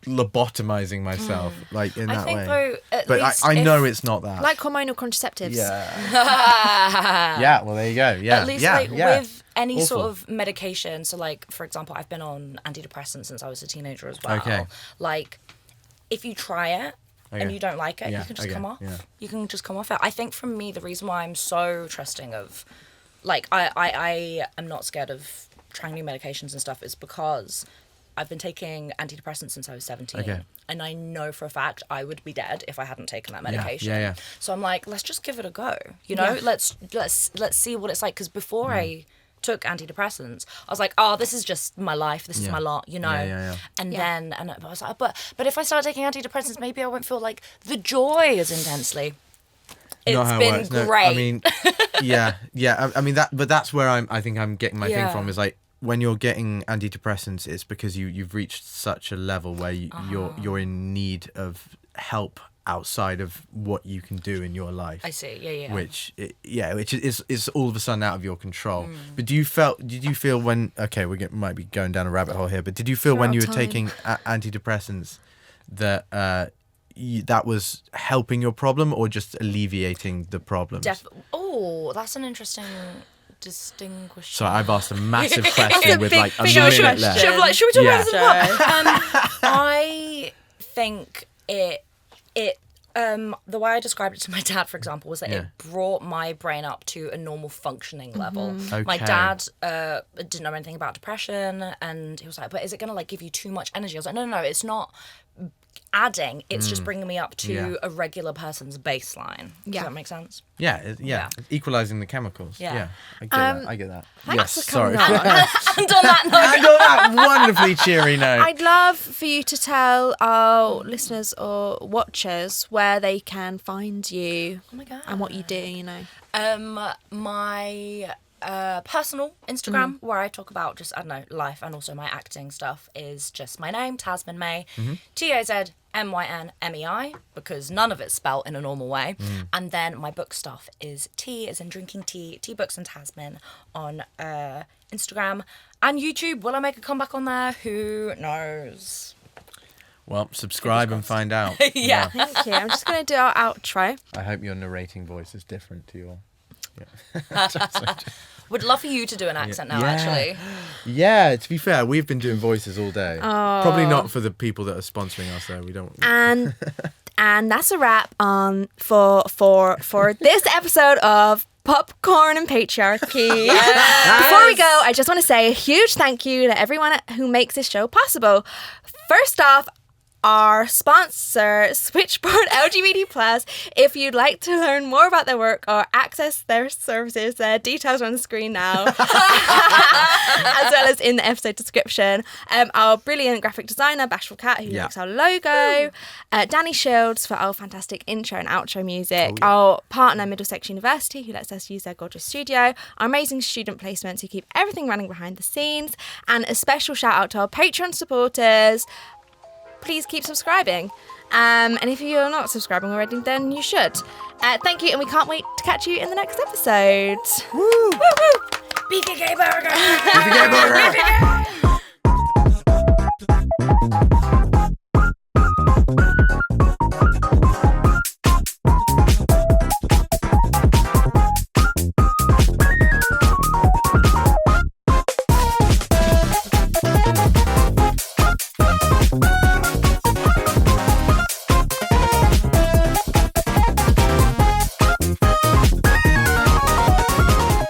lobotomizing myself like in that I think way. though, But I know it's not that. Like hormonal contraceptives. Yeah, well there you go. Yeah. At least with any sort of medication. So like, for example, I've been on antidepressants since I was a teenager as well. Okay. Like, if you try it and you don't like it, you can just come off. Yeah. You can just come off it. I think for me, the reason why I'm so trusting of, like, I am not scared of trying new medications and stuff is because I've been taking antidepressants since I was 17. Okay. And I know for a fact I would be dead if I hadn't taken that medication. Yeah. So I'm like, let's just give it a go. You know, let's see what it's like. Because before I took antidepressants, I was like, oh, this is just my life. This is my lot, you know. And then I was like, but if I start taking antidepressants, maybe I won't feel like the joy as intensely. It's been great. I mean, I mean that, but that's where I think I'm getting my thing from is like when you're getting antidepressants, it's because you've reached such a level where you're in need of help outside of what you can do in your life. I see. Yeah. Which is all of a sudden out of your control. But did you feel when might be going down a rabbit hole here, but did you feel when you were taking antidepressants that that was helping your problem or just alleviating the problems? Oh, that's an interesting distinguishing. So I've asked a massive question with like a minute left. Should we talk about this as well? I think it the way I described it to my dad, for example, was that it brought my brain up to a normal functioning level. Okay. My dad didn't know anything about depression, and he was like, but is it going to like give you too much energy? I was like, no, it's not adding, it's just bringing me up to a regular person's baseline. Does that make sense? Yeah. Equalizing the chemicals. Yeah. I get that. Thanks for Sorry. coming on. And on that note, And on that wonderfully cheery note. I'd love for you to tell our listeners or watchers where they can find you and what you do, you know. My personal Instagram, where I talk about just, I don't know, life and also my acting stuff, is just my name, Tazmyn-Mei, Tazmynmei, because none of it's spelt in a normal way. And then my book stuff is Tea, as in drinking tea, Tea Books and Tasman on Instagram and YouTube. Will I make a comeback on there? Who knows? Well, subscribe and find out. Yeah. Thank you. I'm just going to do our outro. I hope your narrating voice is different to your... Would love for you to do an accent now, actually. Yeah, to be fair, we've been doing voices all day. Probably not for the people that are sponsoring us, though. We don't. And that's a wrap on for this episode of Popcorn and Patriarchy. Before we go, I just want to say a huge thank you to everyone who makes this show possible. First off, our sponsor, Switchboard LGBT+. If you'd like to learn more about their work or access their services, details are on the screen now, as well as in the episode description. Our brilliant graphic designer, Bashful Cat, who makes our logo. Danny Shields for our fantastic intro and outro music. Our partner, Middlesex University, who lets us use their gorgeous studio. Our amazing student placements who keep everything running behind the scenes. And a special shout out to our Patreon supporters. Please keep subscribing. And if you're not subscribing already, then you should. Thank you, and we can't wait to catch you in the next episode. Woo! Beefy gay burger! Beefy gay burger!